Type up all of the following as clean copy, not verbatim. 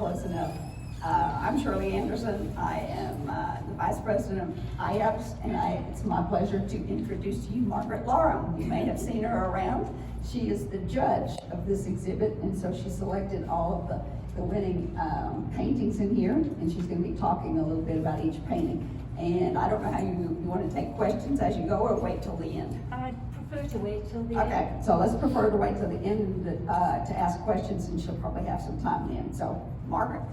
close enough. I'm Shirley Anderson. I am the Vice President of IAPS, and it's my pleasure to introduce to you Margaret Larlham. You may have seen her around. She is the judge of this exhibit, and so she selected all of the winning paintings in here, and she's going to be talking a little bit about each painting. And I don't know how you want to take questions as you go or wait till the end. I'd prefer to wait till the end. Okay, so let's prefer to wait till the end to ask questions, and she'll probably have some time then. So, Margaret.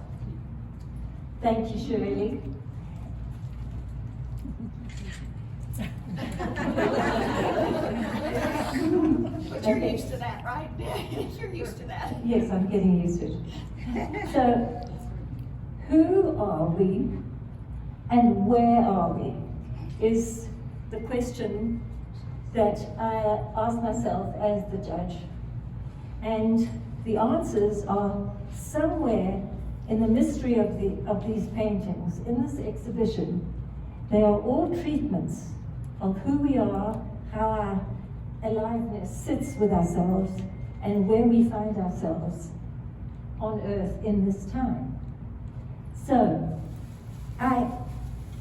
Thank you, Shirley. But you're used to that, right? You're used to that. Yes, I'm getting used to it. So, who are we and where are we is the question that I ask myself as the judge. And the answers are somewhere in the mystery of these paintings. In this exhibition, they are all treatments of who we are, how our aliveness sits with ourselves, and where we find ourselves on earth in this time. So,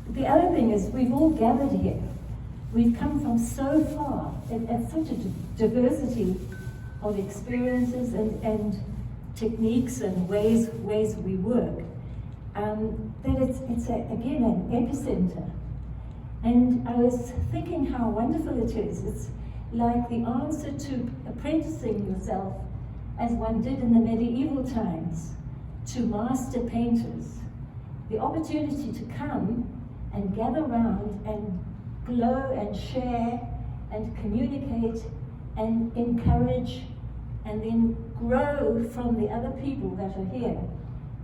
the other thing is we've all gathered here. We've come from so far at such a diversity of experiences and techniques and ways we work, that it's again an epicenter. And I was thinking how wonderful it is. It's like the answer to apprenticing yourself, as one did in the medieval times, to master painters. The opportunity to come and gather round and glow and share and communicate and encourage and then grow from the other people that are here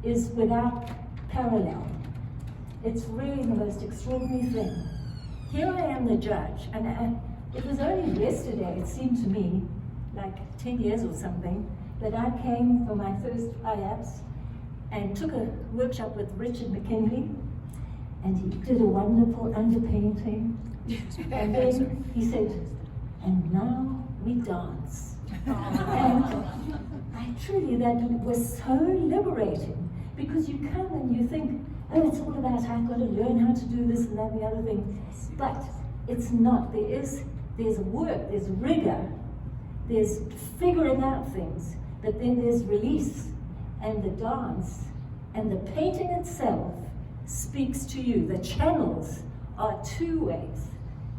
is without parallel. It's really the most extraordinary thing. Here I am the judge, and it was only yesterday, it seemed to me, like 10 years or something, that I came for my first IAPS and took a workshop with Richard McKinley, and he did a wonderful underpainting. And then he said, and now we dance. And that was so liberating, because you come and you think, oh, it's all about I've got to learn how to do this and that and the other thing. But it's not. There's work, there's rigor, there's figuring out things, but then there's release and the dance, and the painting itself speaks to you. The channels are two ways.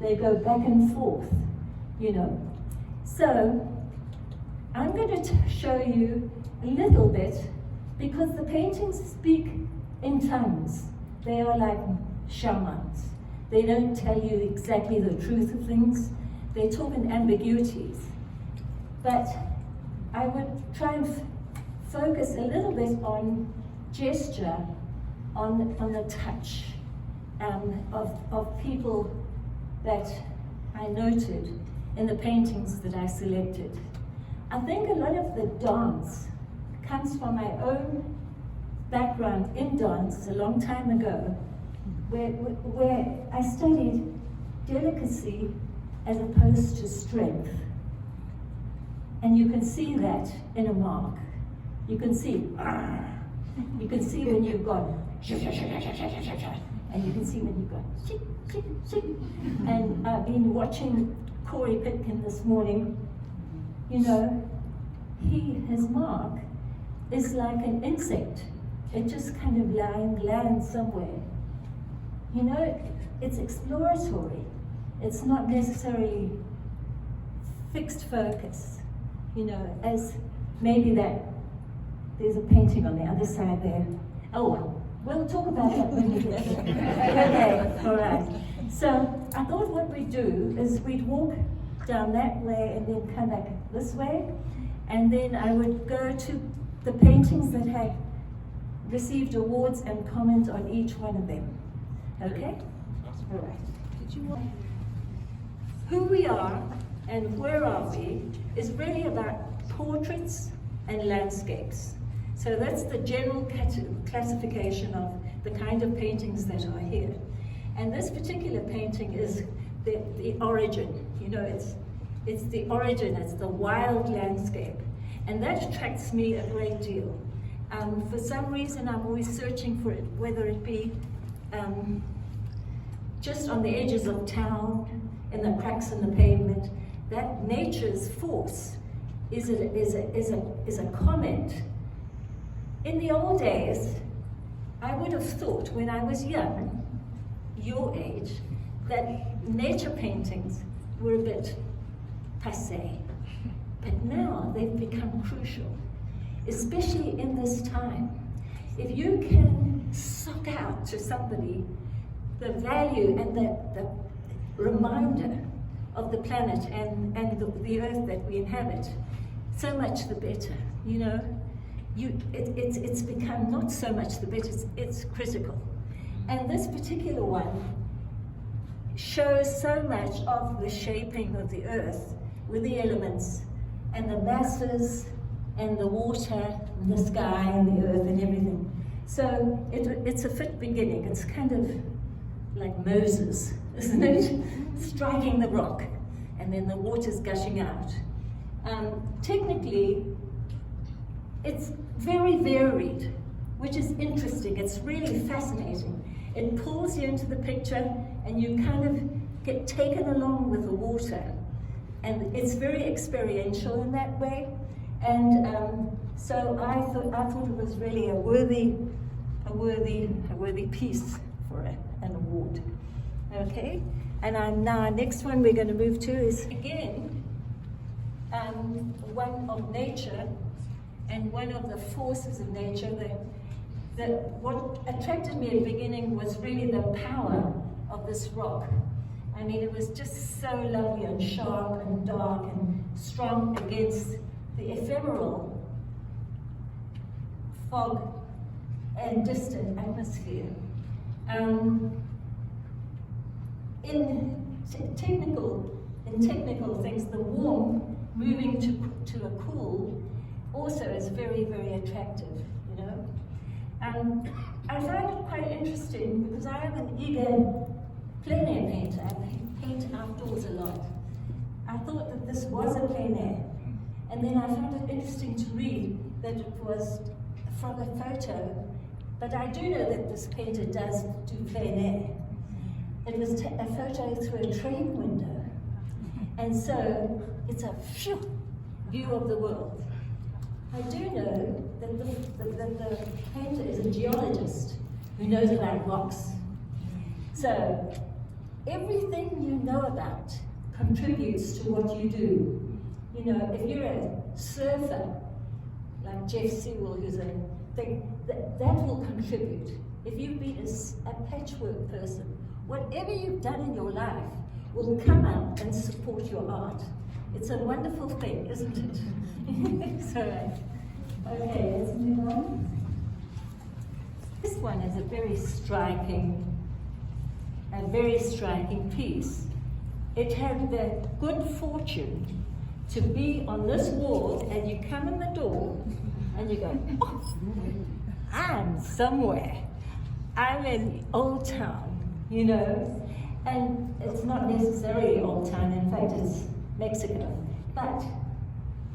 They go back and forth, you know. So I'm going to show you a little bit, because the paintings speak in tongues. They are like shamans. They don't tell you exactly the truth of things. They talk in ambiguities. But I would try and focus a little bit on gesture, on the touch of people that I noted in the paintings that I selected. I think a lot of the dance comes from my own background in dance a long time ago, where I studied delicacy as opposed to strength. And you can see that in a mark. You can see when you've got, and you can see when you've got, and I've been watching Corey Pitkin this morning. You know, his mark is like an insect. It just kind of lands somewhere. You know, it's exploratory. It's not necessarily fixed focus. You know, as maybe there's a painting on the other side there. Oh, well, we'll talk about that when we get there. Okay, all right. So I thought what we'd do is we'd walk down that way and then come back this way, and then I would go to the paintings that had received awards and comment on each one of them. Okay? All right. Who we are and where are we is really about portraits and landscapes. So that's the general classification of the kind of paintings that are here. And this particular painting is the origin. You know, it's the origin, it's the wild landscape. And that attracts me a great deal. For some reason, I'm always searching for it, whether it be just on the edges of town, in the cracks in the pavement. That nature's force is a comment. In the old days, I would have thought when I was young, your age, that nature paintings were a bit passé. But now they've become crucial, especially in this time. If you can suck out to somebody the value and the reminder of the planet and the earth that we inhabit, so much the better, you know. It's become not so much the better, it's critical. And this particular one shows so much of the shaping of the earth with the elements and the masses and the water, and the sky and the earth and everything. So it's a fit beginning. It's kind of like Moses, isn't it? Striking the rock and then the water's gushing out. Technically, it's very varied, which is interesting. It's really fascinating. It pulls you into the picture and you kind of get taken along with the water. And it's very experiential in that way. And so I thought it was really a worthy piece for an award. Okay, and now next one we're going to move to is again one of nature and one of the forces of nature. What attracted me at the beginning was really the power of this rock. I mean, it was just so lovely and sharp and dark and strong against the ephemeral fog and distant atmosphere. In technical things, the warm moving to a cool also is very, very attractive, you know. I find it quite interesting because I am an eager plein air painter. I paint outdoors a lot. I thought that this was a plein air. And then I found it interesting to read that it was from a photo, but I do know that this painter does do plein air. It was a photo through a train window. And so it's a view of the world. I do know that the painter is a geologist who knows about rocks. So everything you know about contributes to what you do. You know, if you're a surfer, like Jeff Sewell, who's a thing, that will contribute. If you've been a patchwork person, whatever you've done in your life will come out and support your art. It's a wonderful thing, isn't it? So, okay, let's move on. This one is a very striking piece. It had the good fortune to be on this wall, and you come in the door and you go, oh, I'm somewhere. I'm in Old Town, you know, and it's not necessarily Old Town, in fact it's Mexico. But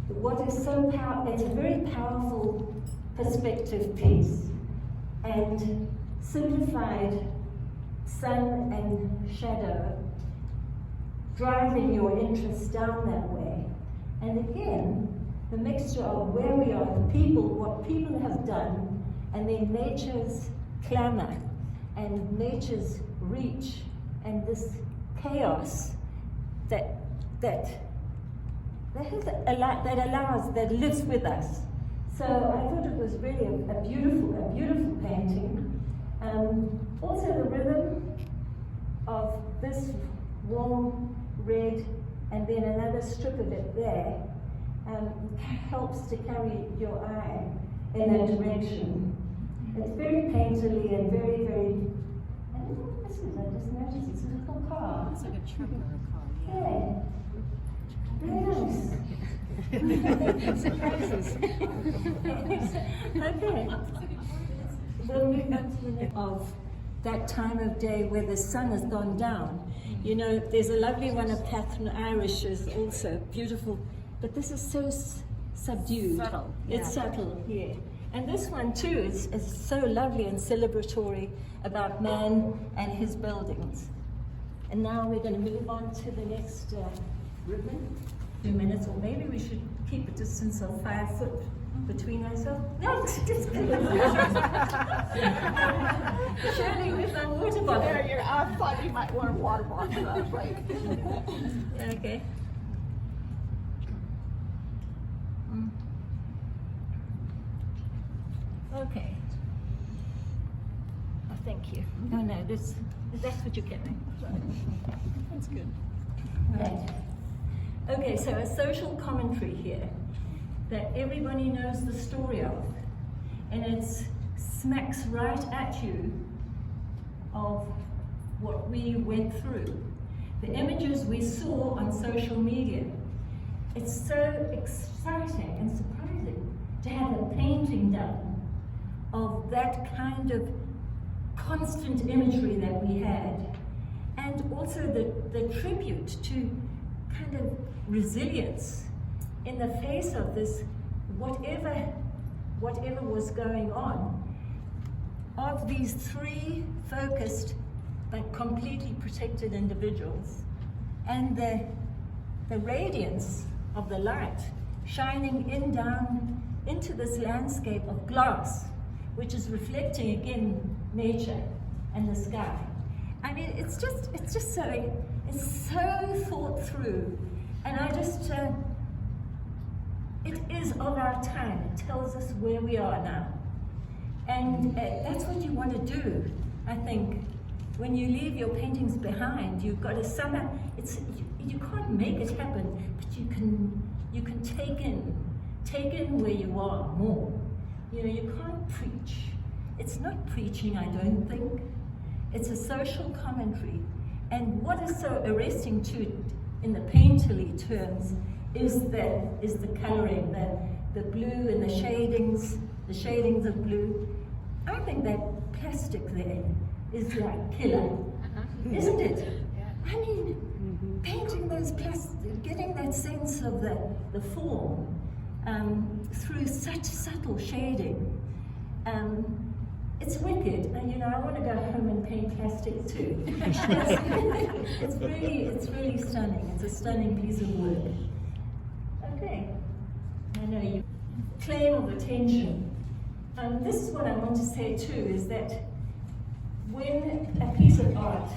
what is so powerful, it's a very powerful perspective piece, and simplified sun and shadow driving your interest down that way. And again, the mixture of where we are, the people, what people have done, and then nature's clamor and nature's reach and this chaos that lives with us. So I thought it was really a beautiful painting. Also the rhythm of this warm red and then another strip of it there helps to carry your eye in that direction. It's very painterly and very, and what is this? I just noticed it's a little car. It's like a truck or a car, Yeah. Very nice. Surprises. Okay. We'll move on to the next of that time of day where the sun has gone down. You know, there's a lovely one of Catherine Irish is also beautiful, but this is so subdued. Subtle. It's Yeah. subtle, yeah. And this one too is so lovely and celebratory about man and his buildings. And now we're going to move on to the next ribbon. 2 minutes, or maybe we should keep a distance of 5 foot between ourselves. No, just Shirley, with my water bottle. I thought you might want a water bottle for that break. Okay. Okay. Oh, thank you. No, that's what you're getting. That's good. Right. Okay, so a social commentary here that everybody knows the story of, and it smacks right at you of what we went through. The images we saw on social media. It's so exciting and surprising to have a painting done of that kind of constant imagery that we had, and also the tribute to kind of resilience in the face of this whatever was going on, of these 3 focused but completely protected individuals, and the radiance of the light shining in down into this landscape of glass, which is reflecting again nature and the sky. I mean, it's just so thought through, and I just it is of our time. It tells us where we are now, and that's what you want to do. I think when you leave your paintings behind, you've got to somehow. You can't make it happen, but you can take in where you are more. You know, you can't preach. It's not preaching, I don't think. It's a social commentary. And what is so arresting too, in the painterly terms, is the coloring, the blue and the shadings of blue. I think that plastic there is like killer, isn't it? I mean, painting those plastic, getting that sense of the form through such subtle shading. It's wicked, and you know, I want to go home and paint plastic too. It's really stunning. It's a stunning piece of work. Okay, I know you. Claim of attention. This is what I want to say too, is that when a piece of art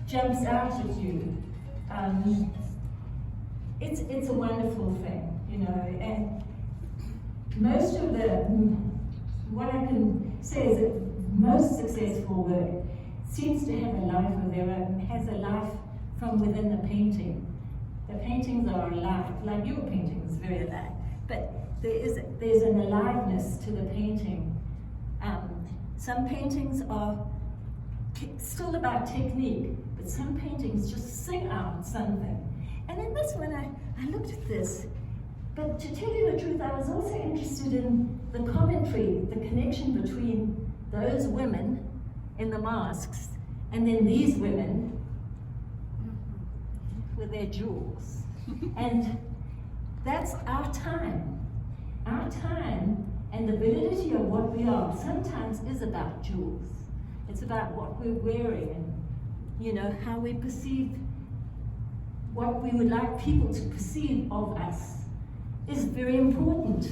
jumps out at you, it's a wonderful thing, you know, and most of what I can say is that most successful work seems to have a life of their own, has a life from within the painting. The paintings are alive, like your painting is very alive, but there's an aliveness to the painting. Some paintings are still about technique, but some paintings just sing out something. And in this one, I looked at this, but to tell you the truth, I was also interested in the commentary, the connection between those women in the masks and then these women with their jewels. And that's our time. Our time and the validity of what we are sometimes is about jewels. It's about what we're wearing and, you know, how we perceive what we would like people to perceive of us is very important.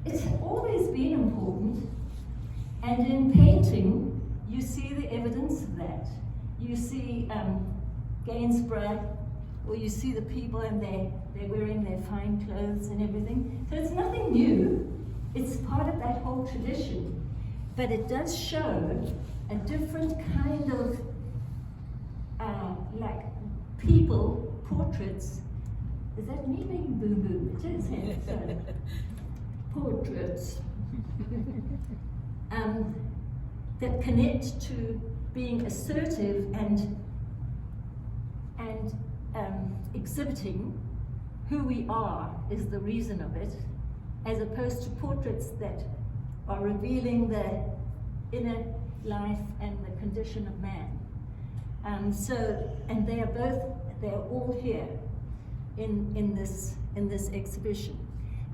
It's always been important, and in painting you see the evidence of that. You see Gainsborough, or you see the people and they're wearing their fine clothes and everything. So it's nothing new. It's part of that whole tradition, but it does show a different kind of like people, portraits. Is that me being boo-boo? It is, yeah. So, portraits that connect to being assertive and exhibiting who we are is the reason of it, as opposed to portraits that are revealing the inner life and the condition of man. And they're all here in this exhibition.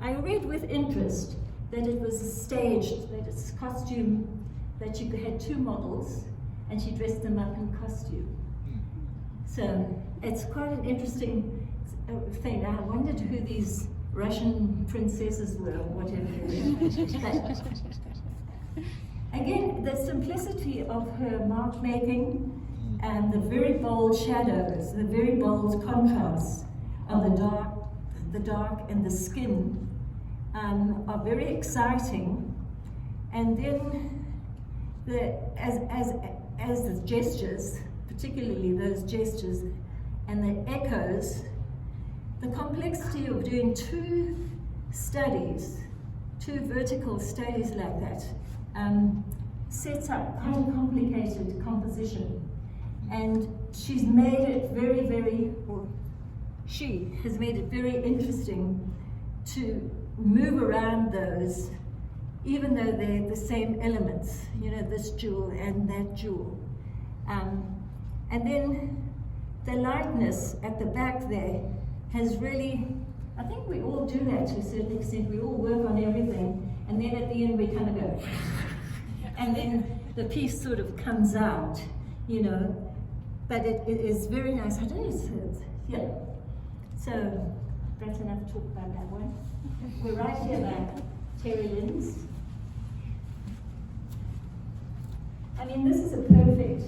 I read with interest that it was staged, that it's costume, that you had two models, and she dressed them up in costume. So it's quite an interesting thing. I wondered who these Russian princesses were, or whatever they were. But again, the simplicity of her mark making and the very bold shadows, the very bold contrasts of the dark and the skin are very exciting. And then as the gestures, particularly those gestures and the echoes, the complexity of doing two vertical studies like that sets up quite a complicated composition. And she's made it she has made it very interesting to move around those, even though they're the same elements, this jewel and that jewel. And then the lightness at the back there has really, I think we all do that to a certain extent. We all work on everything, and then at the end we kind of go, and then the piece sort of comes out, but it is very nice. I don't know, yeah. So that's enough talk about that one. We're right here by Terry Lynn's. I mean, this is a perfect,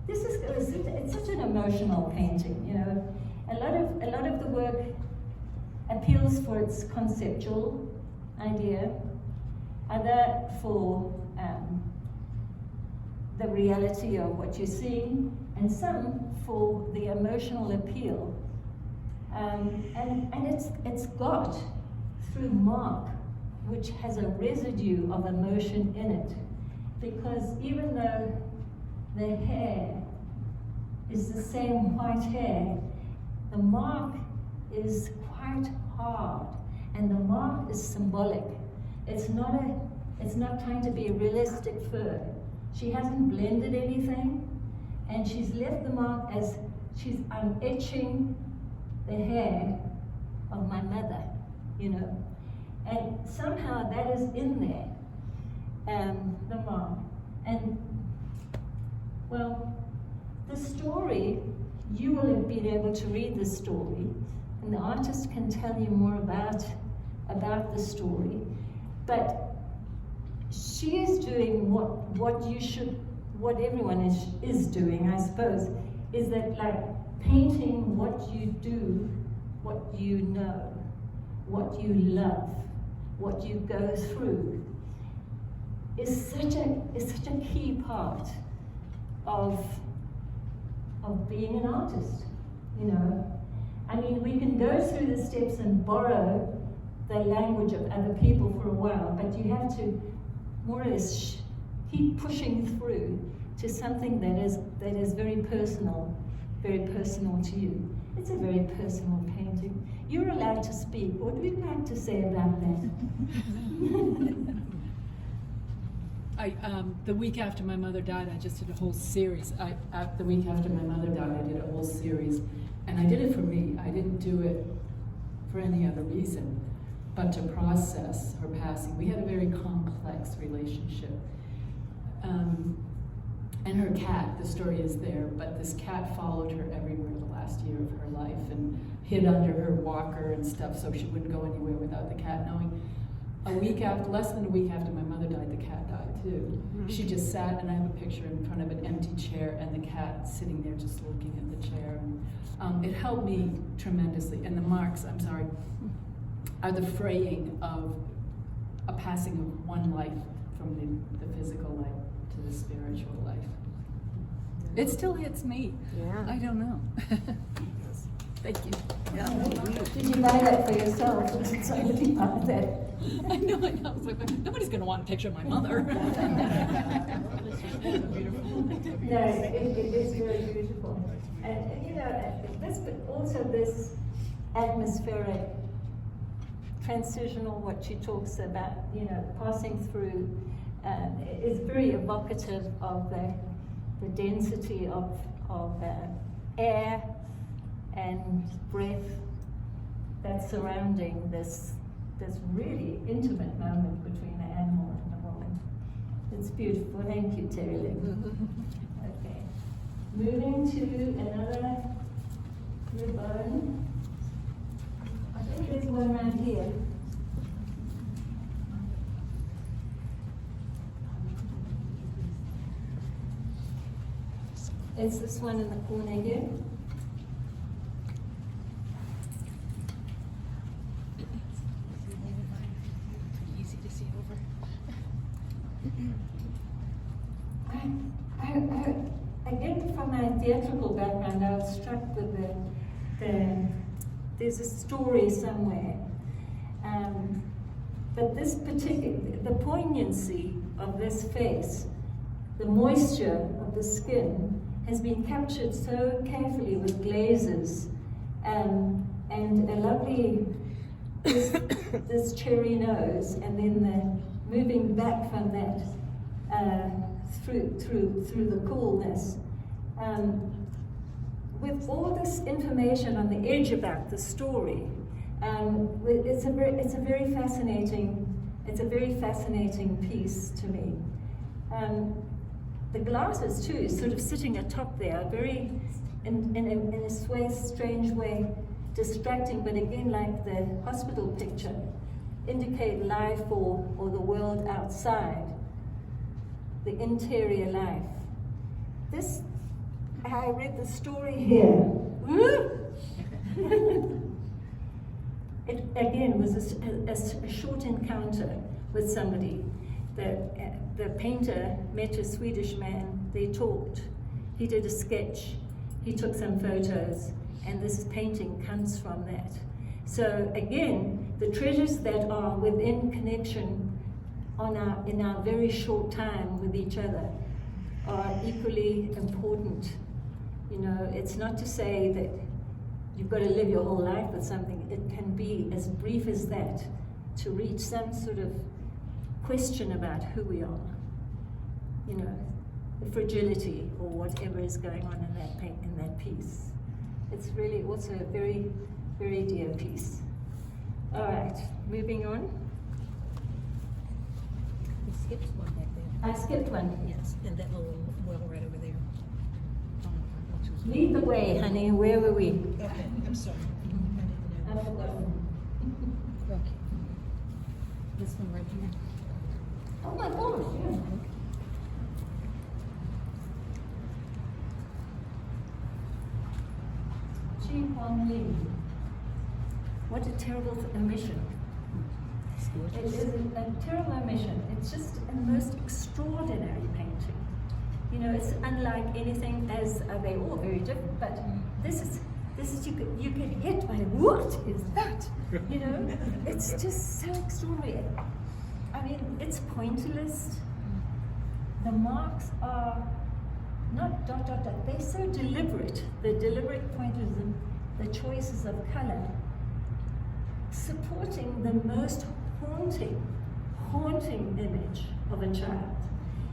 it's such an emotional painting, A lot of the work appeals for its conceptual idea, other for the reality of what you're seeing, and some for the emotional appeal. And it's got, through mark, which has a residue of emotion in it, because even though the hair is the same white hair, the mark is quite hard, and the mark is symbolic. It's not trying to be a realistic fur. She hasn't blended anything, and she's left the mark as I'm etching the hair of my mother, and somehow that is in there, the mark. And well, the story, you will have been able to read the story, and the artist can tell you more about the story, but she is doing what everyone is doing, I suppose, is that like painting what you do, what you know, what you love, what you go through, is such a key part of being an artist, I mean, we can go through the steps and borrow the language of other people for a while, but you have to more or less keep pushing through to something that is very personal to you. It's a very personal painting. You're allowed to speak. What would you like to say about that? The week after my mother died, I just did a whole series. The week after my mother died, I did a whole series, and I did it for me. I didn't do it for any other reason, but to process her passing. We had a very complex relationship. And her cat, the story is there, but this cat followed her everywhere the last year of her life and hid under her walker and stuff so she wouldn't go anywhere without the cat knowing. Less than a week after my mother died, the cat died too. Mm-hmm. She just sat, and I have a picture in front of an empty chair and the cat sitting there just looking at the chair. It helped me tremendously. And the marks, I'm sorry, are the fraying of a passing of one life from the physical life to the spiritual life. It still hits me. Yeah. I don't know. Thank you. Yeah. Did you buy that for yourself? Did somebody buy that? I know. I was like, nobody's going to want a picture of my mother. No, it is very beautiful. And this atmospheric, transitional, what she talks about, passing through, is very evocative of the density of air and breath that's surrounding this really intimate moment between the animal and the woman. It's beautiful. Thank you, Terry Lynn. Okay. Moving to another ribbon. I think there's one right here. It's this one in the corner here. Easy to see over. Again, from my theatrical background, I was struck with there's a story somewhere. But this the poignancy of this face, the moisture of the skin, has been captured so carefully with glazes, and a lovely, this cherry nose, and then the moving back from that through the coolness. With all this information on the edge about the story, it's a very fascinating piece to me. The glasses too, sort of sitting atop there, are very, in a strange way, distracting, but again, like the hospital picture, indicate life or the world outside, the interior life. This, I read the story here. It again was a short encounter with somebody. The painter met a Swedish man, they talked, he did a sketch, he took some photos, and this painting comes from that. So again, the treasures that are within connection in our very short time with each other are equally important. You know, it's not to say that you've got to live your whole life with something. It can be as brief as that, to reach some sort of question about who we are, you know, the fragility or whatever is going on in that piece. It's really also a very, very dear piece. All right, moving on. You skipped one back there. I skipped one. Yes, and that little well right over there. Lead the way, honey. Where were we? Okay, I'm sorry. I've forgotten. Okay. This one right here. Oh my gosh, yeah. Chi Hong Lee. What a terrible omission. It is a terrible omission. It's just a most extraordinary painting. You know, it's unlike anything, as they're all very different, but this is you get hit by, what is that? You know, it's just so extraordinary. I mean, it's pointillist. The marks are not dot, dot, dot. They're so deliberate. The deliberate pointillism, the choices of color, supporting the most haunting image of a child.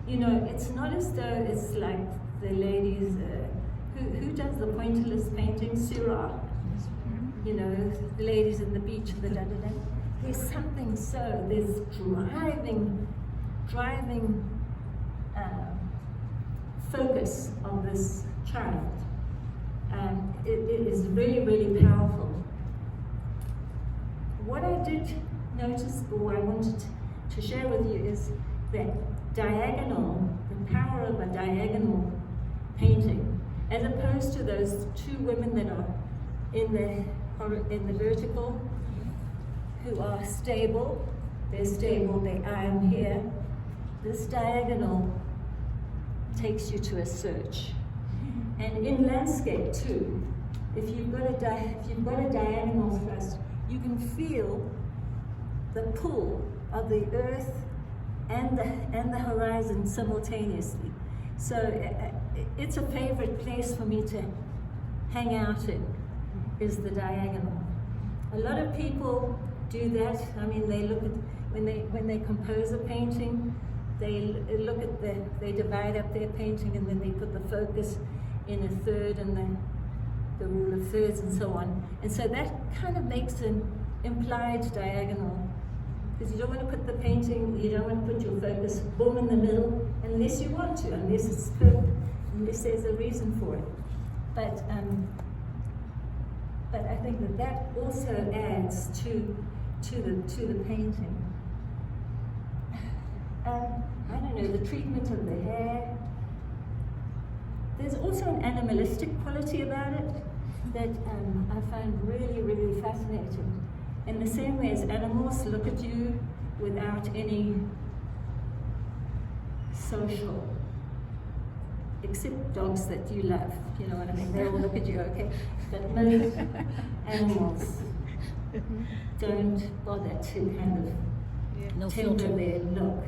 You know, it's not as though it's like the ladies, who does the pointillist painting? Syrah. You know, the ladies in the beach, the da-da-da. There's something there's driving focus on this child. It is really, really powerful. What I did notice, or I wanted to share with you, is that the power of a diagonal painting, as opposed to those two women that are in the vertical, who are stable. They're stable, I am here. This diagonal takes you to a search. And in landscape too, if you've got a diagonal thrust, you can feel the pull of the earth and the horizon simultaneously. So it's a favorite place for me to hang out in, is the diagonal. A lot of people do that. I mean, they look at, when they compose a painting, they divide up their painting, and then they put the focus in a third and the rule of thirds and so on. And so that kind of makes an implied diagonal, because you don't want to put the painting, you don't want to put your focus boom in the middle, unless you want to, unless there's a reason for it. But I think that also adds to the painting. I don't know, the treatment of the hair. There's also an animalistic quality about it that I find really, really fascinating. In the same way as animals look at you without any social, except dogs that you love, you know what I mean? They all look at you, okay? But most animals don't bother to kind of No temper filter. their look.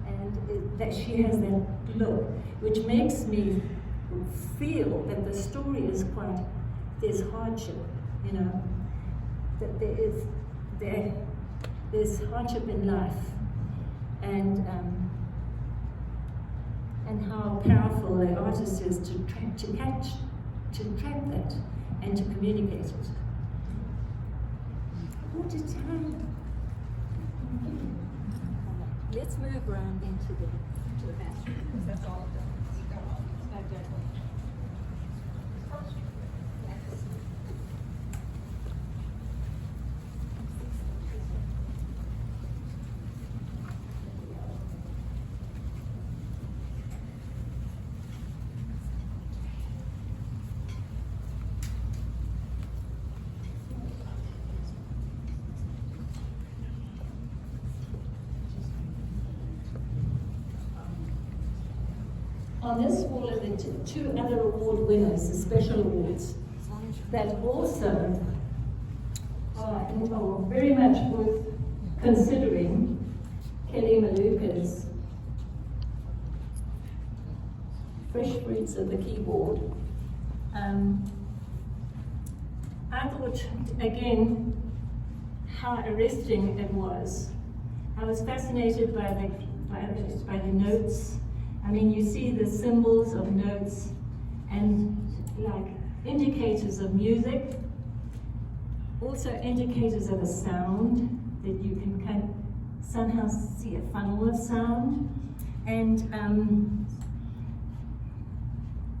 And that she has that look, which makes me feel that the story is quite, there's hardship, you know, that there's hardship in life, and how powerful the artist is to trap that and to communicate it. What a time! Let's move around into the bathroom. That's all of them. On this wall are the two other award winners, the special awards, that also are very much worth considering. Kelly Maluka's Fresh Fruits of the Keyboard. I thought, again, how arresting it was. I was fascinated by the notes. I mean, you see the symbols of notes and like indicators of music, also indicators of a sound, that you can kind of somehow see a funnel of sound. And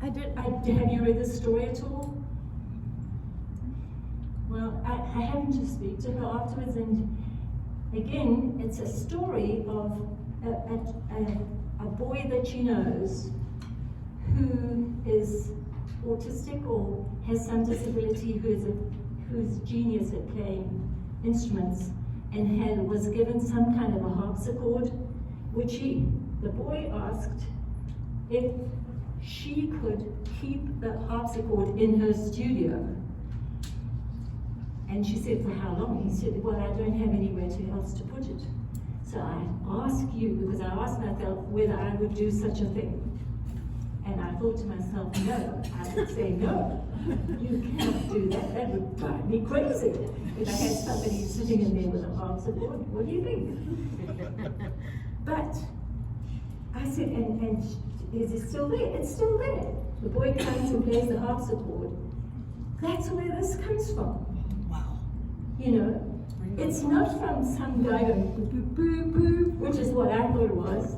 have you read the story at all? Well, I happened to speak to her afterwards, and again, it's a story of a boy that she knows who is autistic or has some disability, who's genius at playing instruments, and was given some kind of a harpsichord, which the boy asked if she could keep the harpsichord in her studio. And she said, for how long? He said, well, I don't have anywhere else to put it. So I ask you, because I asked myself whether I would do such a thing. And I thought to myself, no, I would say no. You cannot do that. That would drive me crazy. If I had somebody sitting in there with a harpsichord, what do you think? But I said, and is it still there? It's still there. The boy comes and plays the harpsichord. That's where this comes from. Wow. You know? It's not from some guy going boo, boo, boo, which is what I thought it was.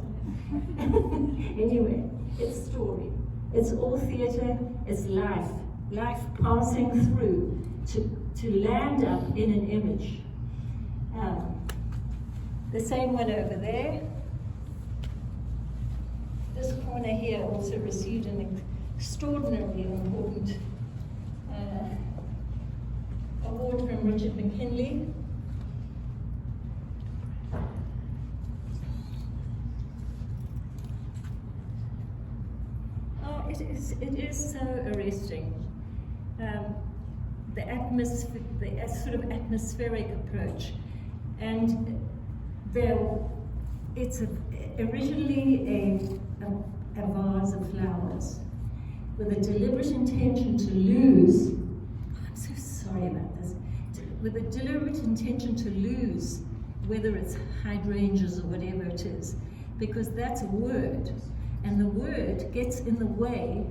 Anyway, it's story. It's all theatre, it's life. Life passing through to land up in an image. The same one over there. This corner here also received an extraordinarily important award from Richard McKinley. It is so arresting. The sort of atmospheric approach, and it's originally a vase of flowers with a deliberate intention to lose. I'm so sorry about this. With a deliberate intention to lose, whether it's hydrangeas or whatever it is, because that's a word. And the word gets in the way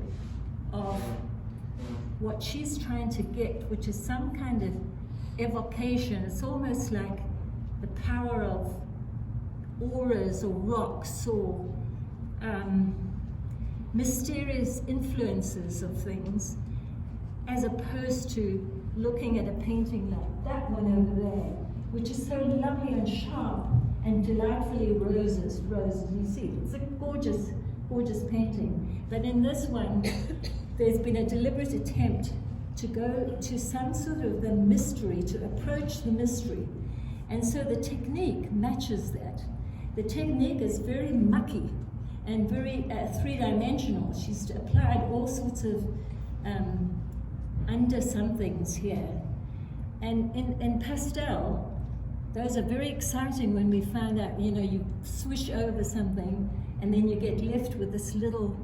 of what she's trying to get, which is some kind of evocation. It's almost like the power of auras or rocks or mysterious influences of things, as opposed to looking at a painting like that one over there, which is so lovely and sharp and delightfully roses. You see, it's a gorgeous, gorgeous painting. But in this one, there's been a deliberate attempt to go to some sort of the mystery, to approach the mystery. And so the technique matches that. The technique is very mucky and very three-dimensional. She's applied all sorts of under somethings here. And in pastel, those are very exciting when we find out, you know, you swish over something and then you get left with this little,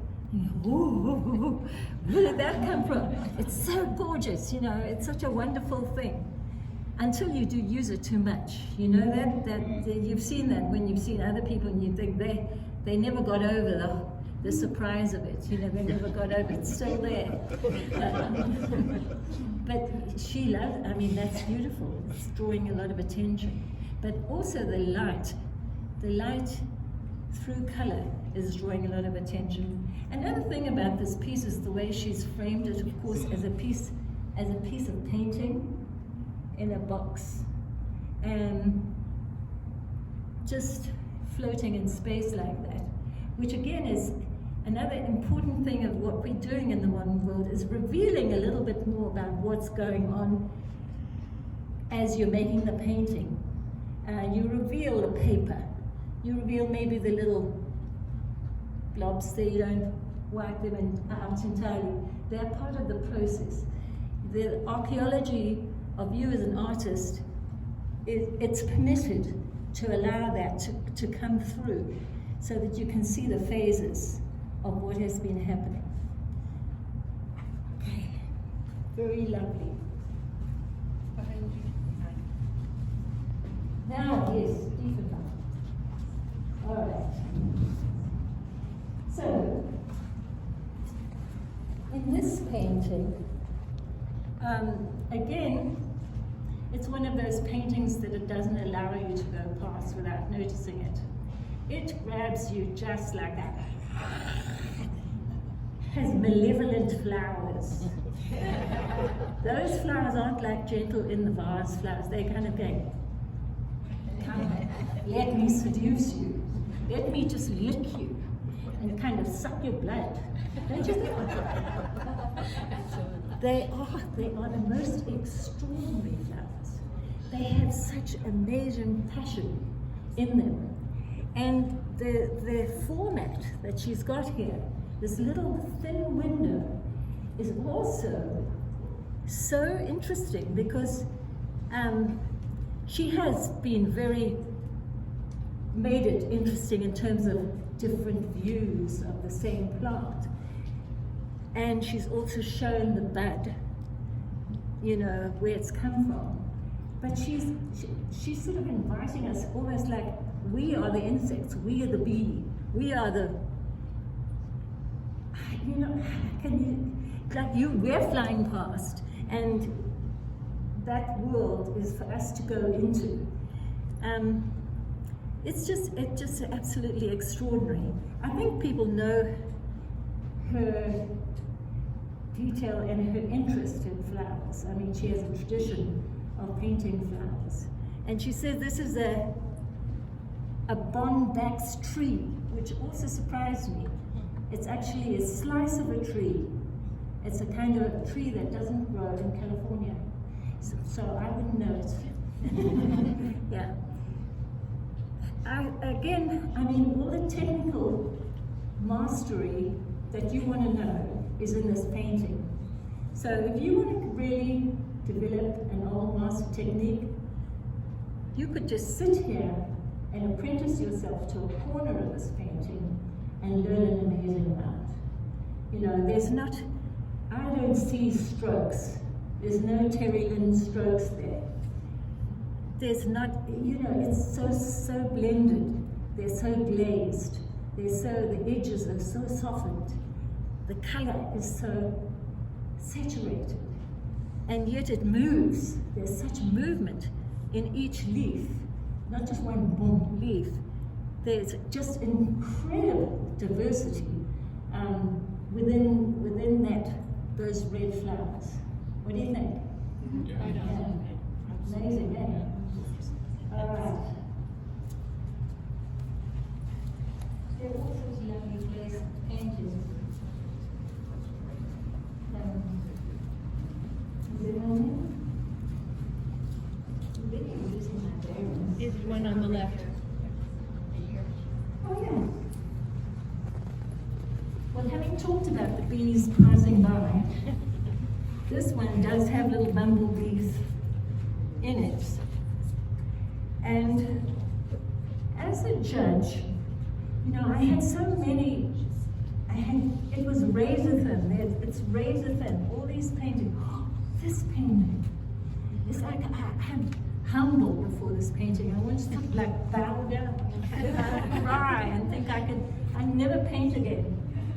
where did that come from? It's so gorgeous, you know, it's such a wonderful thing. Until you do use it too much, you know, that you've seen that when you've seen other people and you think they never got over the surprise of it, you know, they never got over it. It's still there. But she loves, I mean, that's beautiful. It's drawing a lot of attention. But also the light through color is drawing a lot of attention. Another thing about this piece is the way she's framed it, of course, as a piece of painting in a box, and just floating in space like that, which again is another important thing of what we're doing in the modern world, is revealing a little bit more about what's going on as you're making the painting. You reveal the paper, you reveal maybe the little blobs there, you don't wipe them out entirely. They're part of the process. The archaeology of you as an artist, it's permitted to allow that to come through so that you can see the phases of what has been happening. Okay, very lovely. Behind you. Now, yes, deep enough. All right. So, in this painting, again, it's one of those paintings that it doesn't allow you to go past without noticing it. It grabs you just like that. Has malevolent flowers. Those flowers aren't like gentle in the vase flowers. They're kind of going, come, let me seduce you. Let me just lick you and kind of suck your blood. Don't you think? They are the most extraordinary flowers. They have such amazing passion in them. And the format that she's got here, this little thin window, is also so interesting because she has been made it interesting in terms of different views of the same plant. And she's also shown the bud, you know, where it's come from. But she's sort of inviting us almost like we are the insects, we are the bee, we are the, you know, we're flying past, and that world is for us to go into. It's just absolutely extraordinary. I think people know her detail and her interest in flowers. I mean, she has a tradition of painting flowers. And she said this is a Bonbax tree, which also surprised me. It's actually a slice of a tree. It's a kind of a tree that doesn't grow in California. So I wouldn't know it. Yeah. Again, I mean, all the technical mastery that you want to know is in this painting. So if you want to really develop an old master technique, you could just sit here and apprentice yourself to a corner of this painting and learn an amazing amount. You know, there's not, I don't see strokes. There's no Terry Lynn strokes there. There's not, you know, it's so blended. They're so glazed. The edges are so softened. The color is so saturated, and yet it moves. There's such movement in each leaf, not just one boom leaf. There's just incredible diversity within those red flowers. What do you think? Yeah. Amazing, eh? All right. There are also lovely place paintings. Is it on there? I'm really losing my bearings. Is one on the left. Oh, yeah. Well, having talked about the bees passing by, this one does have little bumblebees in it. And as a judge, you know, I had so many, it was razor thin, it's razor thin, all these paintings. Oh, this painting, it's like I'm humble before this painting. I want to like bow down and cry and think I never paint again,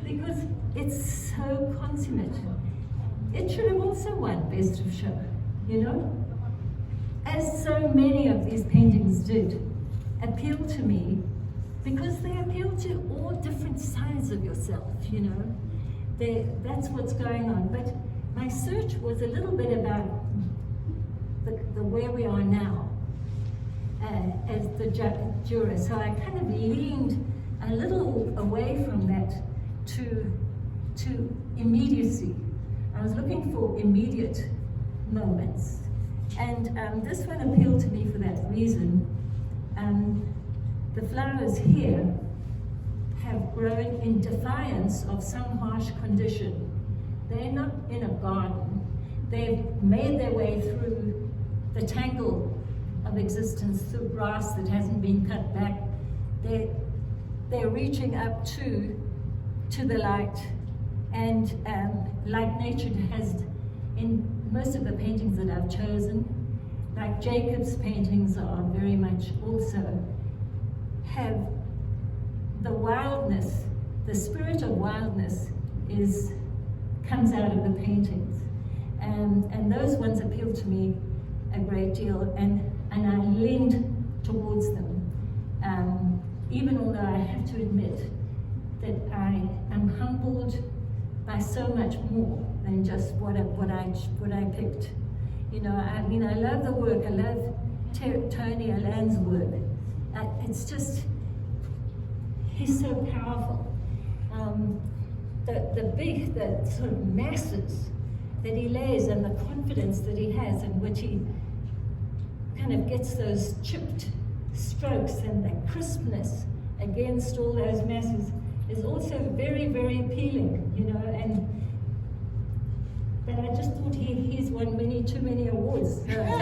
because it's so consummate. It should have also won Best of Show, you know? As so many of these paintings did, appeal to me, because they appeal to all different sides of yourself, you know? That's what's going on. But my search was a little bit about the where we are now as the juror. So I kind of leaned a little away from that to immediacy. I was looking for immediate moments. And this one appealed to me for that reason. The flowers here have grown in defiance of some harsh condition. They're not in a garden. They've made their way through the tangle of existence, through grass that hasn't been cut back. They're reaching up to the light, and like nature has in most of the paintings that I've chosen, like Jacob's paintings are very much also have the wildness, the spirit of wildness comes out of the paintings. And those ones appeal to me a great deal, and I leaned towards them. Even although I have to admit that I am humbled by so much more than just what I picked. You know, I mean, I love the work. I love Tony Allen's work. It's just, he's so powerful. The sort of masses that he lays, and the confidence that he has, in which he kind of gets those chipped strokes and the crispness against all those masses, is also very, very appealing, you know. But I just thought he's won too many awards. Well,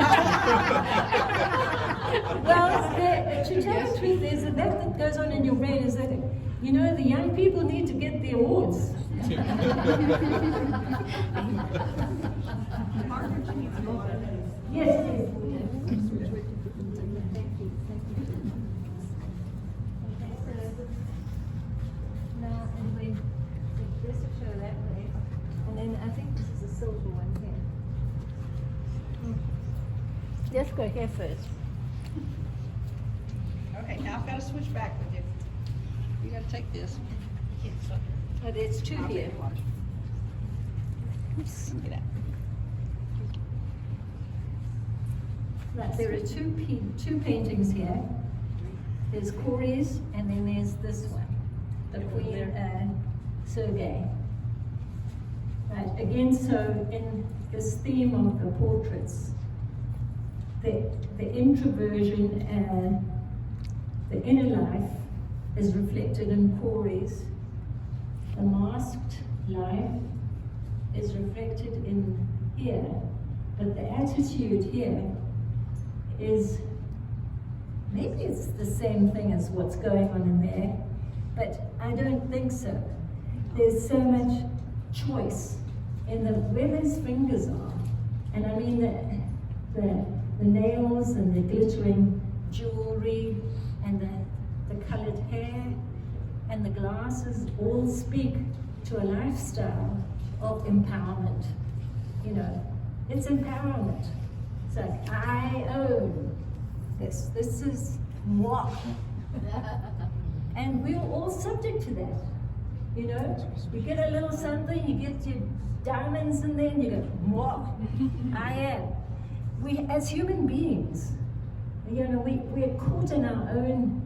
to tell the truth, there's that goes on in your brain, is that, you know, the young people need to get the awards. Yes. Now, anyway, let's show that way. And then I think this is a silver one here. Let's go here first. Okay, now I've got to switch back with you. You got to take this. Oh, there's two here. Oops, get out. Right, there are two paintings here. There's Corey's, and then there's this one, the Queen Sergei. Right, again, so in this theme of the portraits, the introversion and the inner life is reflected in Corey's. The masked life is reflected in here, but the attitude here is, maybe it's the same thing as what's going on in there, but I don't think so. There's so much choice in where those fingers are, and I mean the nails and the glittering jewelry and the colored hair and the glasses all speak to a lifestyle of empowerment. you know, it's empowerment. It's like, I own this. This is moi. And we're all subject to that. You know, you get a little something, you get your diamonds in there, and you go, moi, I am. We, as human beings, you know, we're caught in our own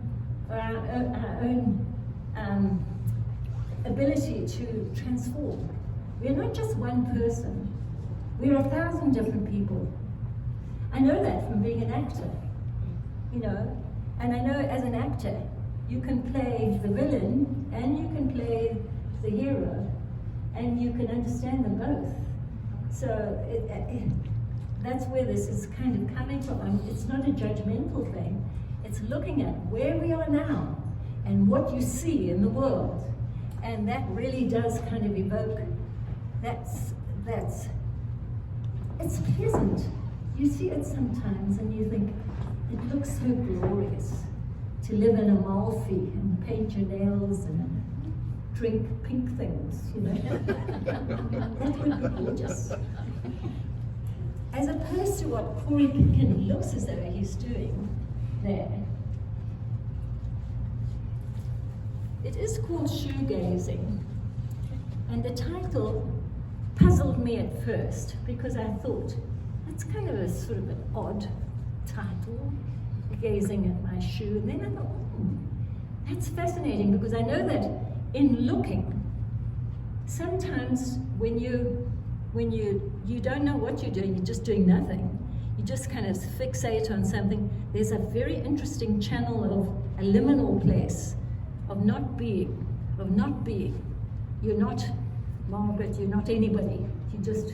ability to transform. We're not just one person. We're 1,000 different people. I know that from being an actor, you know, and I know as an actor, you can play the villain and you can play the hero, and you can understand them both. So that's where this is kind of coming from. It's not a judgmental thing. It's looking at where we are now and what you see in the world. And that really does kind of evoke, it's pleasant. You see it sometimes and you think, it looks so glorious to live in Amalfi and paint your nails and drink pink things, you know. That would be gorgeous. As opposed to what Corey Pitkin looks as though he's doing there. It is called shoegazing, and the title puzzled me at first because I thought, that's kind of a sort of an odd title, gazing at my shoe, and then I thought, that's fascinating because I know that in looking, sometimes when you don't know what you're doing, you're just doing nothing. You just kind of fixate on something. There's a very interesting channel of a liminal place of not being, You're not Margaret, you're not anybody. You're just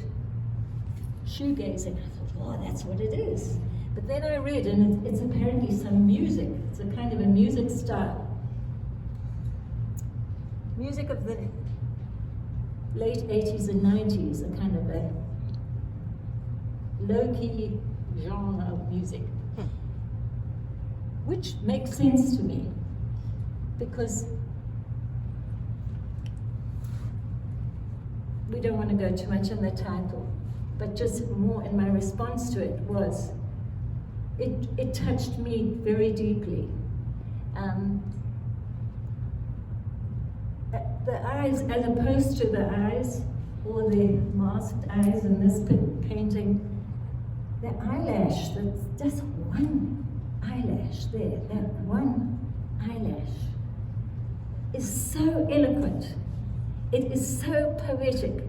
shoegazing. I thought, oh, that's what it is. But then I read, and it's apparently some music. It's a kind of a music style. Music of the late 80s and 90s, a kind of a low-key genre of music, which makes sense to me, because we don't want to go too much in the title, but just more in my response to it was, it touched me very deeply. The eyes, as opposed to the eyes, or the masked eyes in this painting, the eyelash, that's just one eyelash there, that one eyelash is so eloquent. It is so poetic.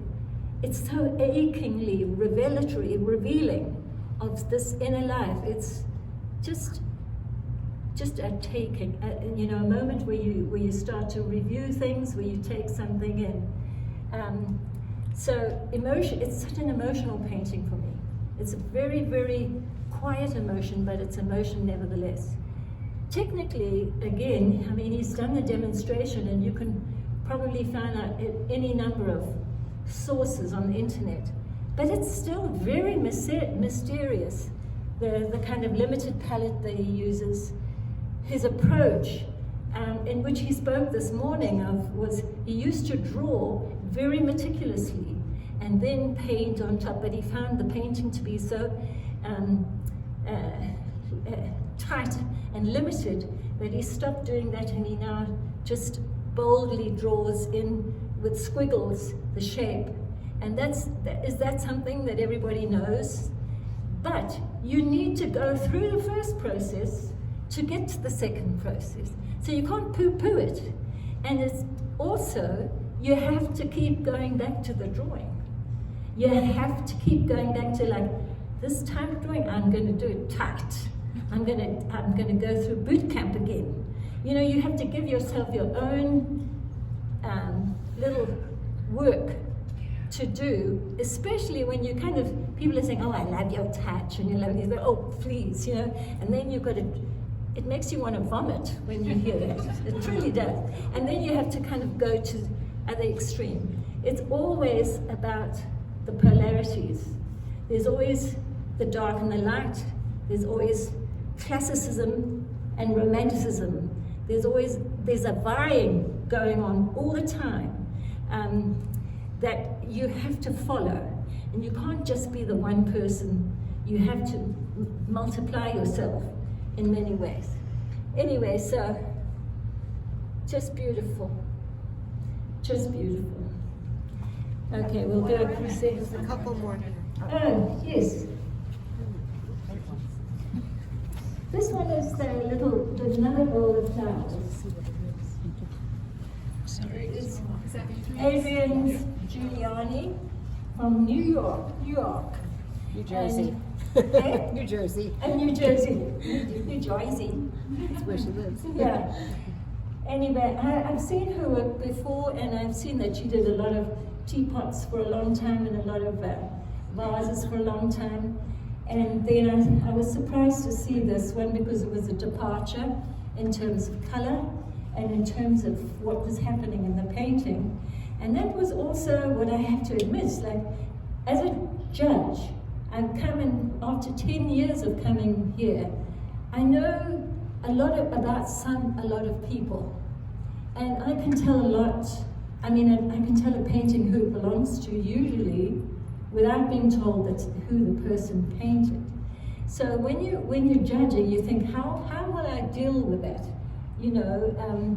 It's so achingly revelatory, revealing of this inner life. It's just a taking, you know, a moment where you start to review things, where you take something in. So emotion, it's such an emotional painting for me. It's a very, very quiet emotion, but it's emotion nevertheless. Technically, again, I mean, he's done the demonstration, and you can probably find out any number of sources on the internet, but it's still very mysterious, the kind of limited palette that he uses. His approach, in which he spoke this morning of, was he used to draw very meticulously and then paint on top, but he found the painting to be so tight and limited that he stopped doing that, and he now just boldly draws in with squiggles the shape. And is that something that everybody knows? But you need to go through the first process to get to the second process. So you can't poo-poo it. And it's also, you have to keep going back to the drawing. You have to keep going back to, like, this type of drawing, I'm going to do it tight. I'm going to go through boot camp again. You know, you have to give yourself your own little work to do, especially when you kind of, people are saying, oh, I love your touch, and you love, you go, oh, please, you know, and then you've got to, it makes you want to vomit when you hear that. It really does. And then you have to kind of go to other extreme. It's always about the polarities. There's always the dark and the light. There's always classicism and romanticism. There's a vying going on all the time that you have to follow. And you can't just be the one person. You have to multiply yourself in many ways. Anyway, so just beautiful. Just beautiful. Okay, we'll go across there. There's a couple more. Oh, yes. This one is another bowl of flowers. Sorry. It's Adrian Giuliani from New York. New Jersey. And, New Jersey. and New Jersey. New Jersey. That's where she lives. Yeah. Anyway, I've seen her work before, and I've seen that she did a lot of teapots for a long time and a lot of vases for a long time. And then I was surprised to see this one because it was a departure in terms of color and in terms of what was happening in the painting. And that was also what I have to admit, like, as a judge, I've come in, after 10 years of coming here, I know a lot of people. And I can tell a lot, I can tell a painting who it belongs to usually without being told that who the person painted. So when you're judging, you think, how will I deal with that? You know,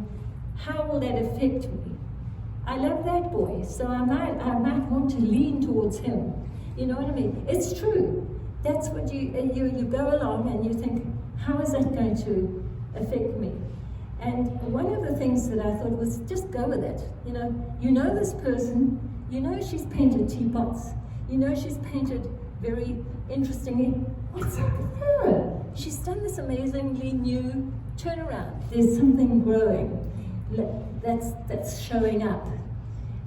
how will that affect me? I love that boy, so I might want to lean towards him. You know what I mean? It's true. That's what you go along and you think, how is that going to affect me? And one of the things that I thought was just go with it. You know this person, you know she's painted teapots, you know she's painted very interestingly. What's up with her? She's done this amazingly new turnaround. There's something growing that's showing up.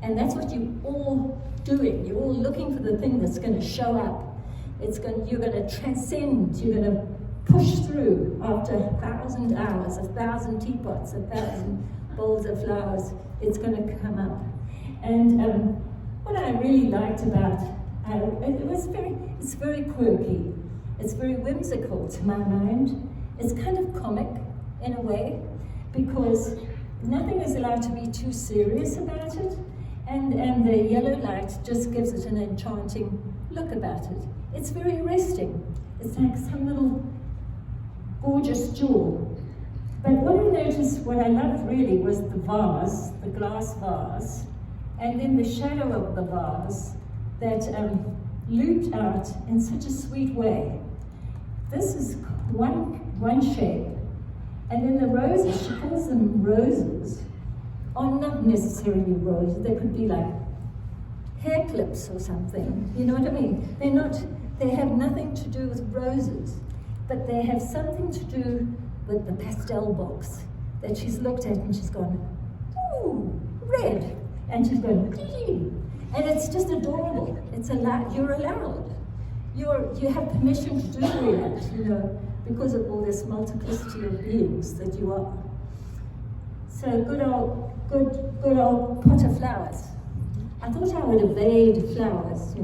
And that's what you're all doing. You're all looking for the thing that's going to show up. You're going to transcend, you're going to push through after 1,000 hours, 1,000 teapots, 1,000 bowls of flowers. It's going to come up. And what I really liked about it's very quirky. It's very whimsical to my mind. It's kind of comic in a way because nothing is allowed to be too serious about it. And the yellow light just gives it an enchanting look about it. It's very arresting. It's like some little gorgeous jewel. But what I loved really was the vase, the glass vase, and then the shadow of the vase that looped out in such a sweet way. This is one shape, and then the roses, she calls them roses, are not necessarily roses. They could be like hair clips or something. You know what I mean? They have nothing to do with roses, but they have something to do with the pastel box that she's looked at and she's gone, ooh, red. And she's going, dee. And it's just adorable. You're allowed. You have permission to do that, because of all this multiplicity of beings that you are. So good old pot of flowers. I thought I would evade flowers,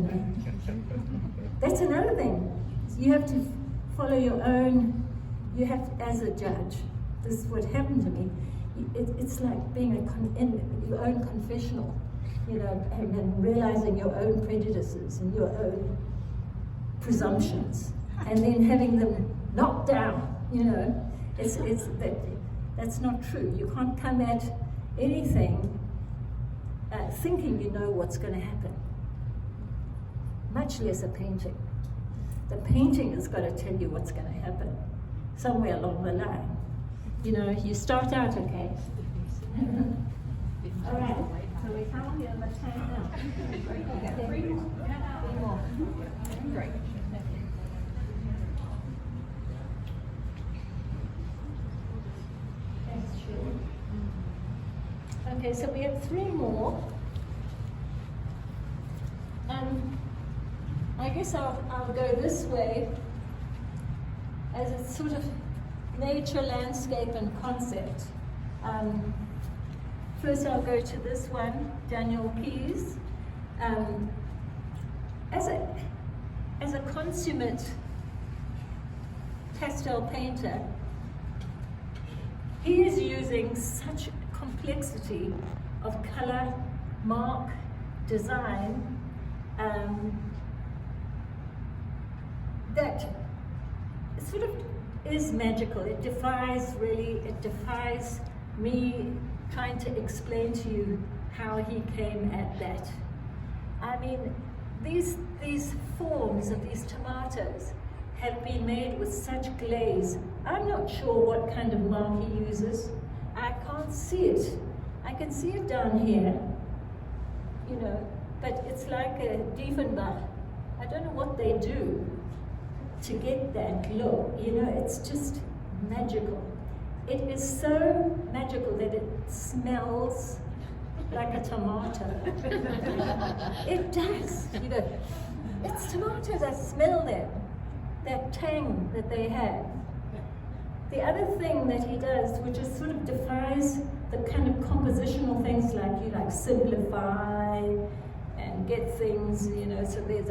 That's another thing. You have to follow your own, as a judge, this is what happened to me. It's like being in your own confessional, and then realizing your own prejudices and your own presumptions, and then having them knocked down, that's not true. You can't come at anything thinking you know what's going to happen, much less a painting. The painting has got to tell you what's going to happen somewhere along the line. You start out okay. All right, so we found the other time now. Three more. Great. Thanks, Shirley. Okay, so we have three more. I guess I'll go this way as a sort of nature, landscape, and concept. First I'll go to this one, Daniel Keyes. As a consummate pastel painter, he is using such complexity of color, mark, design, that sort of is magical. It defies me trying to explain to you how he came at that. I mean, these forms of these tomatoes have been made with such glaze. I'm not sure what kind of mark he uses. I can't see it. I can see it down here, you know, but it's like a Diefenbach. I don't know what they do to get that look, you know, it's just magical. It is so magical that it smells like a tomato. It does, you know. It's tomatoes, I smell them, that tang that they have. The other thing that he does, which is sort of defies the kind of compositional things like you like simplify and get things, you know, so there's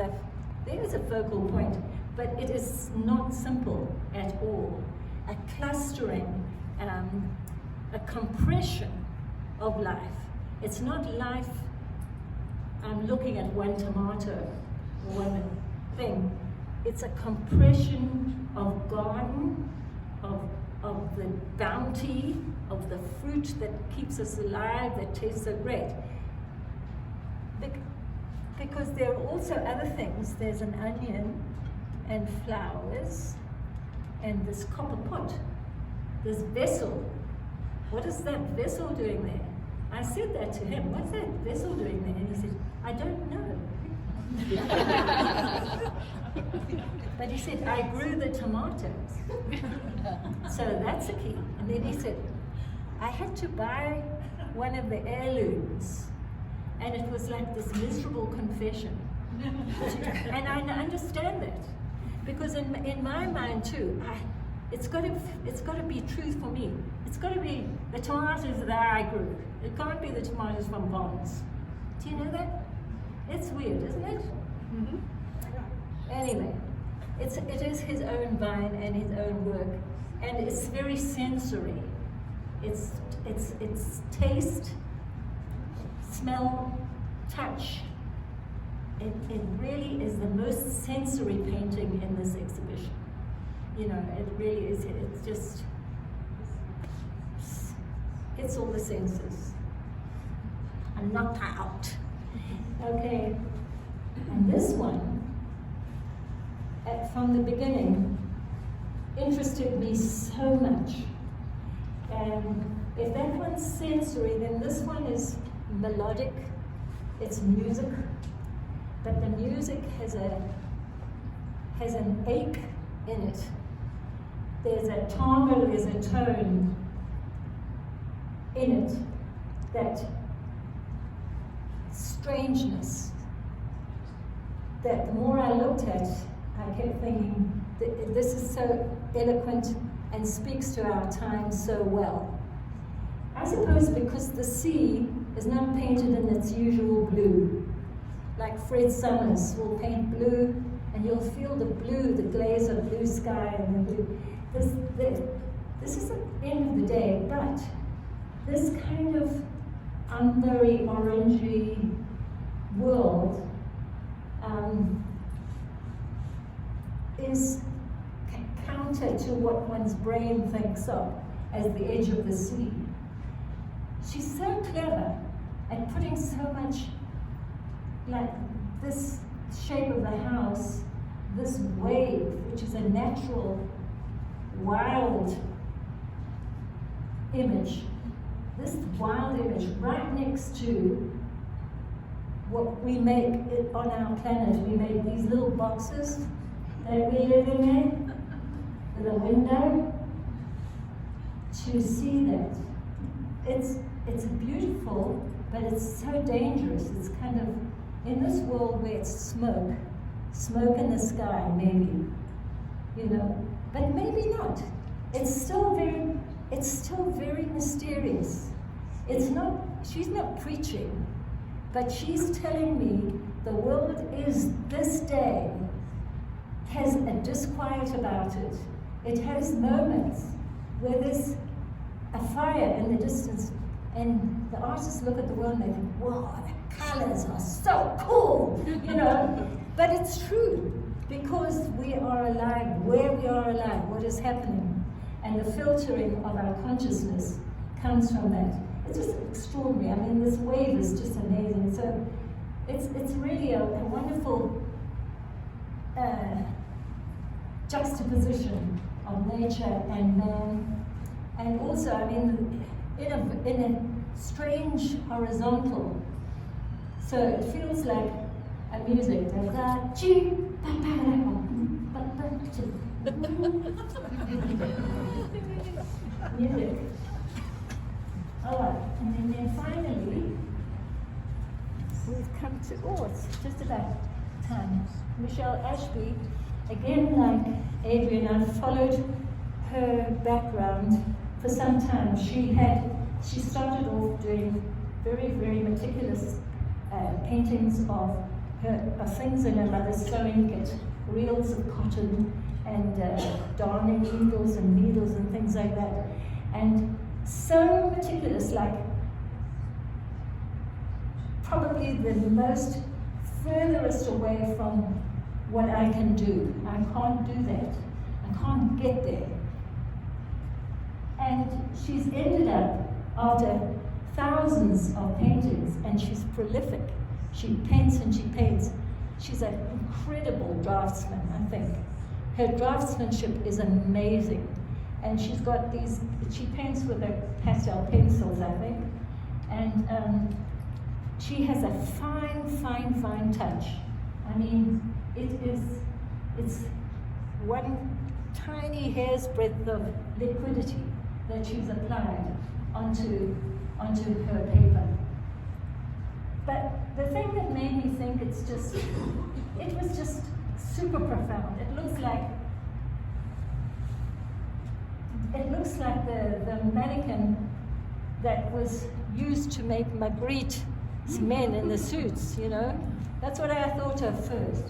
a focal point, but it is not simple at all. A clustering, a compression of life. It's not life, I'm looking at one tomato, one thing. It's a compression of garden, of the bounty, of the fruit that keeps us alive, that tastes so great. Because there are also other things. There's an onion and flowers and this copper pot, this vessel. What is that vessel doing there? I said that to him, what's that vessel doing there? And he said, I don't know. But he said, I grew the tomatoes. So that's a key. And then he said, I had to buy one of the heirlooms. And it was like this miserable confession. And I understand that. Because in my mind too, it's got to be truth for me. It's got to be the tomatoes that I grew. It can't be the tomatoes from Bonds. Do you know that? It's weird, isn't it? Mm-hmm. Anyway, it is his own vine and his own work, and it's very sensory. It's taste, smell, touch. It really is the most sensory painting in this exhibition. You know, it really is. It's just hits all the senses. I'm knocked out. Okay, and this one, from the beginning, interested me so much. And if that one's sensory, then this one is melodic. It's music, but the music has an ache in it. There's a timbre, there's a tone in it, that strangeness, that the more I looked at, I kept thinking, this is so eloquent and speaks to our time so well. I suppose because the sea is not painted in its usual blue. Like Fred Summers will paint blue, and you'll feel the blue, the glaze of blue sky and the blue. This is the end of the day, but this kind of umbery, orangey world is counter to what one's brain thinks of as the edge of the sea. She's so clever at putting so much, like this shape of the house, this wave, which is a natural, wild image, this wild image right next to what we make on our planet. We make these little boxes that we live in there, with a window, to see that. It's beautiful, but it's so dangerous. It's kind of, in this world where it's smoke in the sky, maybe, you know, but maybe not. It's still very mysterious. It's not, she's not preaching, but she's telling me the world is, this day, has a disquiet about it. It has moments where there's a fire in the distance, and the artists look at the world and they think, wow, the colors are so cool, you know. But it's true, because we are alive, where we are alive, what is happening, and the filtering of our consciousness comes from that. It's just extraordinary. I mean, this wave is just amazing. So it's really a wonderful juxtaposition of nature and man, and also, I mean, in a strange horizontal. So it feels like a music. Music. All right, and then finally, we've come to, it's just about time. Michelle Ashby, again, like Adrian, I've followed her background for some time. She started off doing very, very meticulous paintings of things in her mother's sewing kit, reels of cotton and darning needles and things like that. And so meticulous, like probably the most furthest away from what I can do. I can't do that. I can't get there. And she's ended up, after thousands of paintings, and she's prolific. She paints and she paints. She's an incredible draftsman, I think. Her draftsmanship is amazing. And she's got these, she paints with her pastel pencils, I think. And she has a fine touch. I mean, it's one tiny hair's breadth of liquidity that she's applied onto her paper. But the thing that made me think it was just super profound. It looks like the mannequin that was used to make Margaret's men in the suits, you know? That's what I thought of first,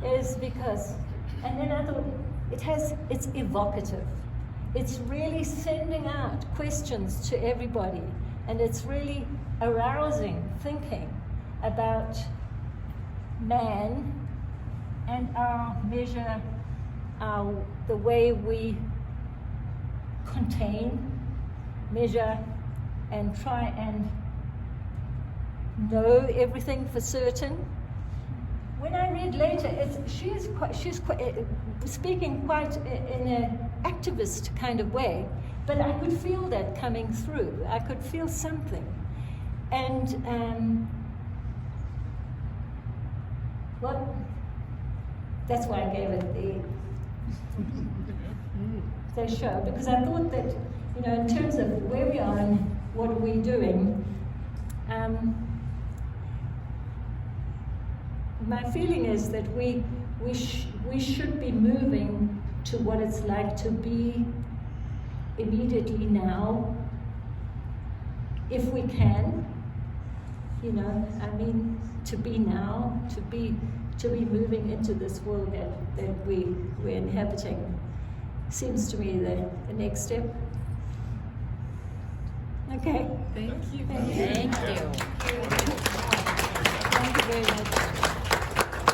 is because, and then I thought, it's evocative. It's really sending out questions to everybody, and it's really arousing thinking about man and our measure, the way we contain, measure, and try and know everything for certain. When I read later, she's speaking quite in an activist kind of way, but I could feel that coming through. I could feel something. And that's why I gave it the show, because I thought that, you know, in terms of where we are and what are we doing, my feeling is that we should be moving to what it's like to be immediately now, if we can, you know, I mean, to be now, to be moving into this world that we're inhabiting, seems to me the next step. Okay. Thank you. Thank you. Thank you very much.